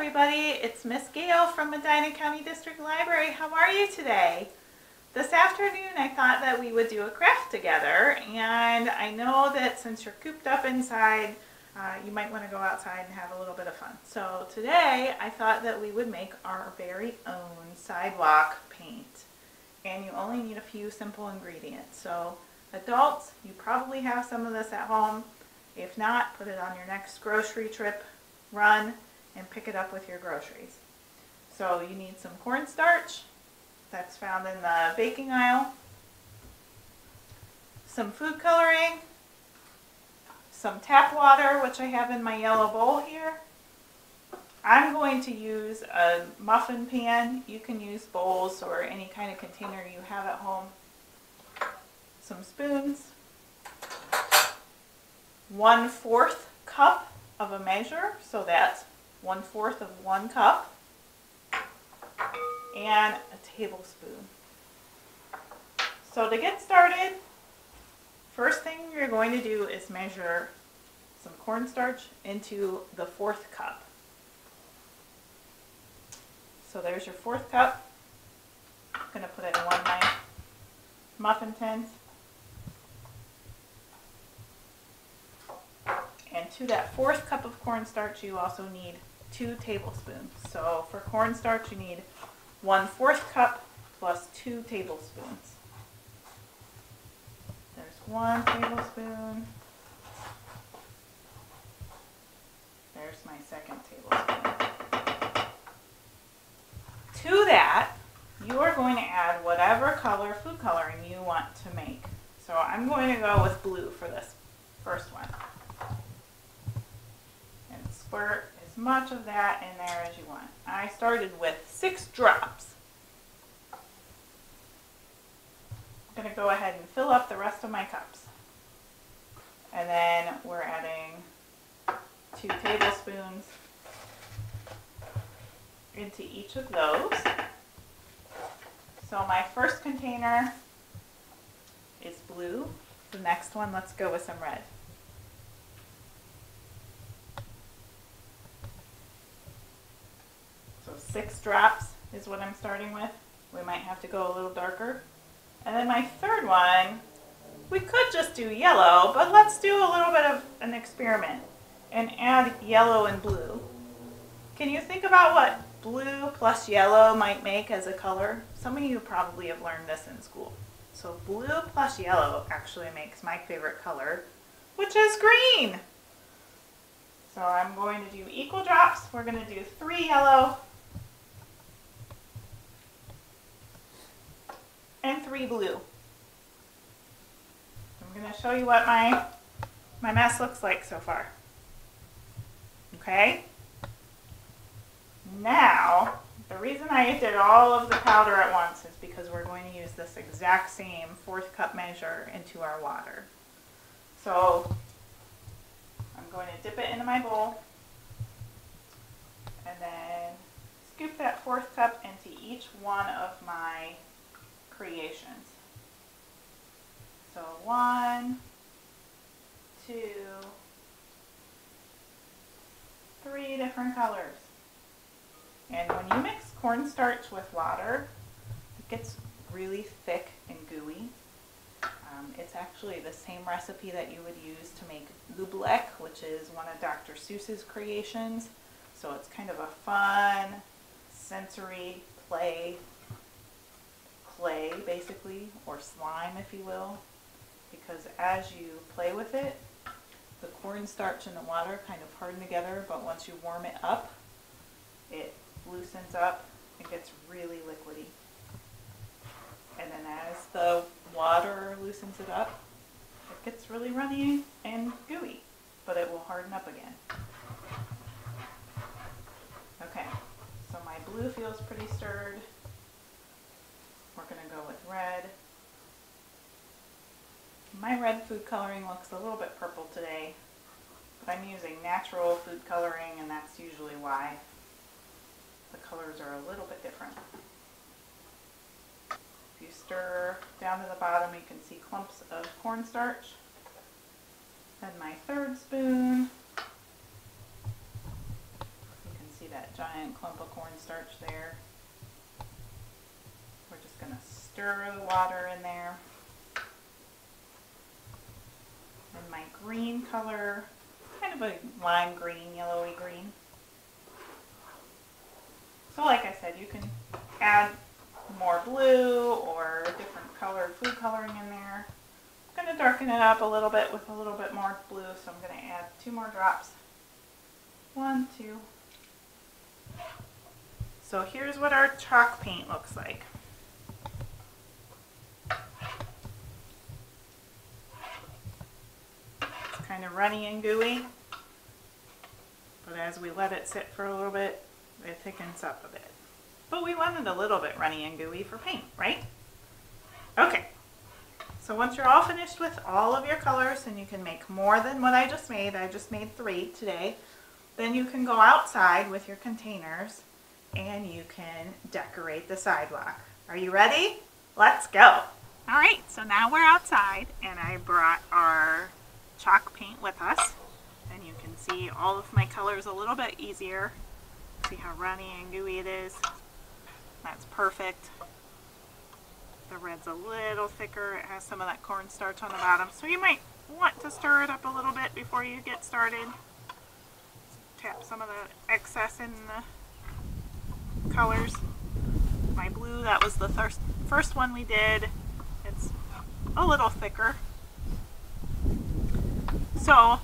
everybody, it's Miss Gail from Medina County District Library. How are you today? This afternoon I thought that we would do a craft together, and I know that since you're cooped up inside, you might want to go outside and have a little bit of fun. So today I thought that we would make our very own sidewalk paint, and you only need a few simple ingredients. So adults, you probably have some of this at home. If not, put it on your next grocery trip, run, and pick it up with your groceries. So you need some cornstarch, that's found in the baking aisle, some food coloring, some tap water, which I have in my yellow bowl here. I'm going to use a muffin pan. You can use bowls or any kind of container you have at home. Some spoons, 1/4 cup of a measure, so that's 1/4 of 1 cup, and a tablespoon. So to get started, first thing you're going to do is measure some cornstarch into the 4th cup. So there's your 4th cup. I'm going to put it in one of my muffin tins. And to that 4th cup of cornstarch, you also need 2 tablespoons. So for cornstarch, you need 1/4 cup plus 2 tablespoons. There's 1 tablespoon. There's my 2nd tablespoon. To that, you are going to add whatever color food coloring you want to make. So I'm going to go with blue for this first one. Squirt as much of that in there as you want. I started with 6 drops. I'm going to go ahead and fill up the rest of my cups. And then we're adding 2 tablespoons into each of those. So my first container is blue. The next one, let's go with some red. So 6 drops is what I'm starting with. We might have to go a little darker. And then my third one, we could just do yellow, but let's do a little bit of an experiment and add yellow and blue. Can you think about what blue plus yellow might make as a color? Some of you probably have learned this in school. So blue plus yellow actually makes my favorite color, which is green. So I'm going to do equal drops. We're going to do 3 yellow and 3 blue. I'm going to show you what my mess looks like so far. Okay? Now, the reason I did all of the powder at once is because we're going to use this exact same 4th cup measure into our water. So I'm going to dip it into my bowl and then scoop that 4th cup into each one of my creations. So 1, 2, 3 different colors. And when you mix cornstarch with water, it gets really thick and gooey. It's actually the same recipe that you would use to make oobleck, which is one of Dr. Seuss's creations. So it's kind of a fun, sensory clay basically, or slime if you will, because as you play with it, the cornstarch and the water kind of harden together, but once you warm it up, it loosens up and gets really liquidy. And then as the water loosens it up, it gets really runny and gooey, but it will harden up again. Okay, so my blue feels pretty stirred. We're going to go with red. My red food coloring looks a little bit purple today, but I'm using natural food coloring, and that's usually why the colors are a little bit different. If you stir down to the bottom, you can see clumps of cornstarch. Then my 3rd spoon, you can see that that giant clump of cornstarch there. We're just going to stir the water in there. And my green color, kind of a lime green, yellowy green. So like I said, you can add more blue or different colored food coloring in there. I'm going to darken it up a little bit with a little bit more blue, so I'm going to add 2 more drops. 1, 2. So here's what our chalk paint looks like. It's kind of runny and gooey, but as we let it sit for a little bit, it thickens up a bit. But we want it a little bit runny and gooey for paint, right? Okay. So once you're all finished with all of your colors, and you can make more than what I just made 3 today, then you can go outside with your containers and you can decorate the sidewalk. Are you ready? Let's go. All right, so now we're outside and I brought our chalk paint with us, and you can see all of my colors a little bit easier. See how runny and gooey it is? That's perfect. The red's a little thicker. It has some of that cornstarch on the bottom, so you might want to stir it up a little bit before you get started. Tap some of the excess in the colors. My blue, that was the first one we did. It's a little thicker. So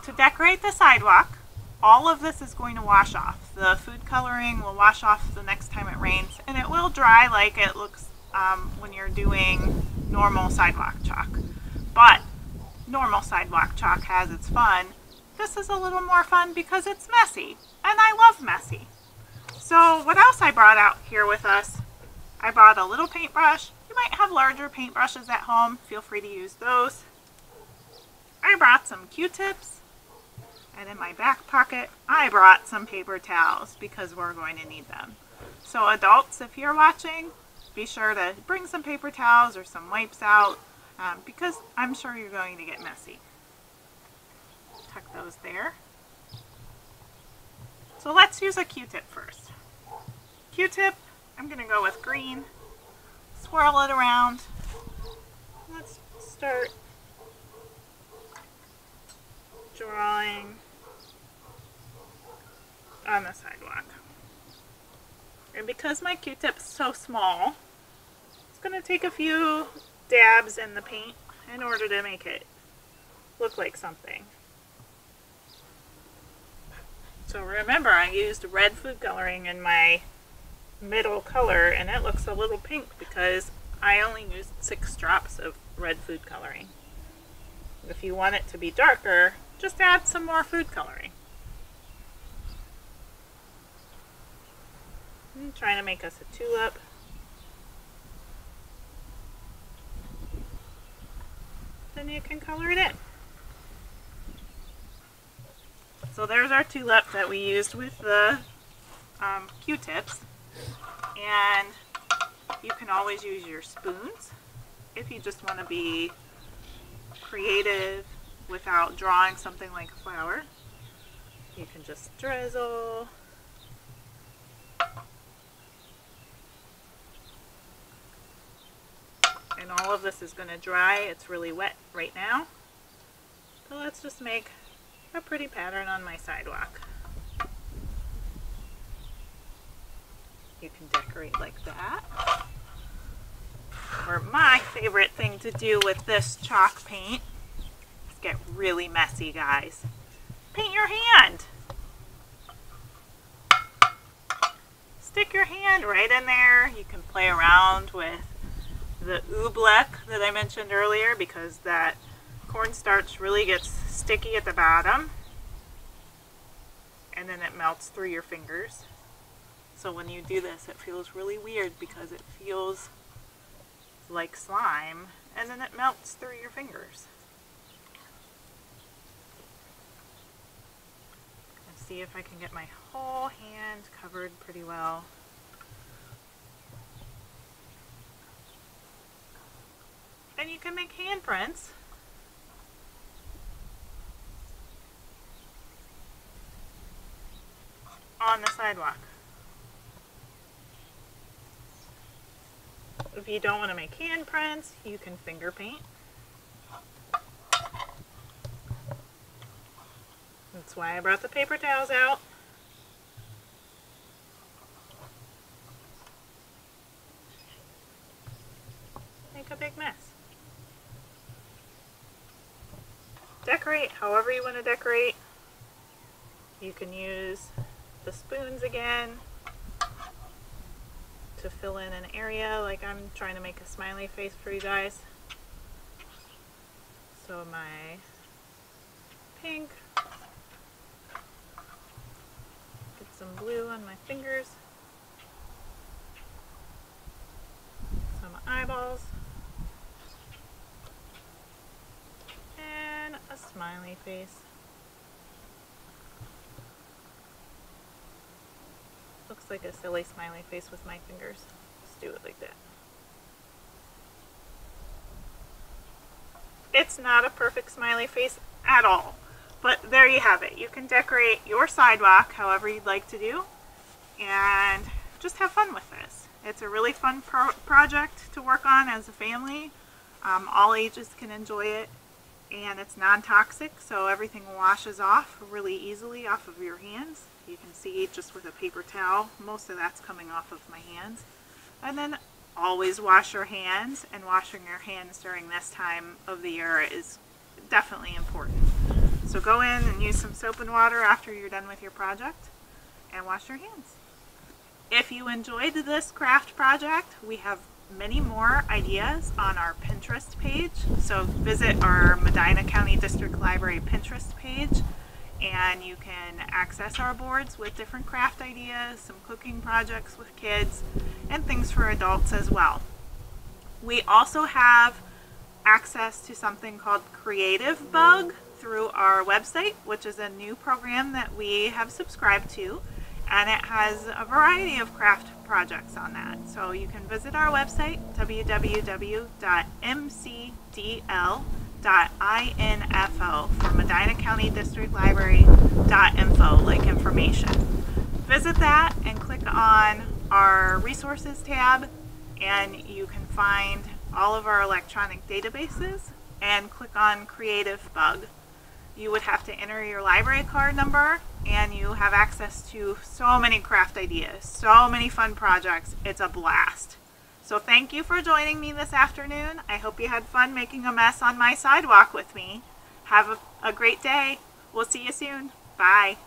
to decorate the sidewalk, all of this is going to wash off. The food coloring will wash off the next time it rains, and it will dry like it looks when you're doing normal sidewalk chalk. But normal sidewalk chalk has its fun. This is a little more fun because it's messy, and I love messy. So what else I brought out here with us? I brought a little paintbrush. You might have larger paintbrushes at home. Feel free to use those. I brought some Q-tips. And in my back pocket, I brought some paper towels because we're going to need them. So adults, if you're watching, be sure to bring some paper towels or some wipes out because I'm sure you're going to get messy. Tuck those there. So let's use a Q-tip first. Q-tip, I'm going to go with green. Swirl it around. Let's start drawing on the sidewalk. And because my Q-tip's so small, it's going to take a few dabs in the paint in order to make it look like something. So remember, I used red food coloring in my middle color, and it looks a little pink because I only used 6 drops of red food coloring. If you want it to be darker, just add some more food coloring. I'm trying to make us a tulip. Then you can color it in. So there's our tulip that we used with the Q-tips. And you can always use your spoons if you just want to be creative without drawing something like a flower. You can just drizzle. And all of this is going to dry. It's really wet right now. So let's just make a pretty pattern on my sidewalk. You can decorate like that. Or my favorite thing to do with this chalk paint is get really messy, guys. Paint your hand. Stick your hand right in there. You can play around with the oobleck that I mentioned earlier because that cornstarch really gets sticky at the bottom and then it melts through your fingers. So when you do this, it feels really weird because it feels like slime and then it melts through your fingers. Let's see if I can get my whole hand covered pretty well. And you can make handprints. on the sidewalk. If you don't want to make handprints, you can finger paint. That's why I brought the paper towels out. Make a big mess. Decorate however you want to decorate. You can use the spoons again to fill in an area, like I'm trying to make a smiley face for you guys. So my pink, get some blue on my fingers, some eyeballs, and a smiley face. Looks like a silly smiley face with my fingers. Just do it like that. It's not a perfect smiley face at all, but there you have it. You can decorate your sidewalk however you'd like to do and just have fun with this. It's a really fun project to work on as a family. All ages can enjoy it, and it's non-toxic, so everything washes off really easily off of your hands. You can see just with a paper towel, most of that's coming off of my hands. And then always wash your hands, and washing your hands during this time of the year is definitely important. So go in and use some soap and water after you're done with your project and wash your hands. If you enjoyed this craft project, we have many more ideas on our Pinterest page. So visit our Medina County District Library Pinterest page, and you can access our boards with different craft ideas, some cooking projects with kids, and things for adults as well. We also have access to something called Creative Bug through our website, which is a new program that we have subscribed to, and it has a variety of craft projects on that. So you can visit our website, www.mcdl.info, for Medina County District Library.info, like information. Visit that and click on our resources tab, and you can find all of our electronic databases and click on Creative Bug. You would have to enter your library card number, and you have access to so many craft ideas, so many fun projects. It's a blast. So thank you for joining me this afternoon. I hope you had fun making a mess on my sidewalk with me. Have a great day. We'll see you soon. Bye.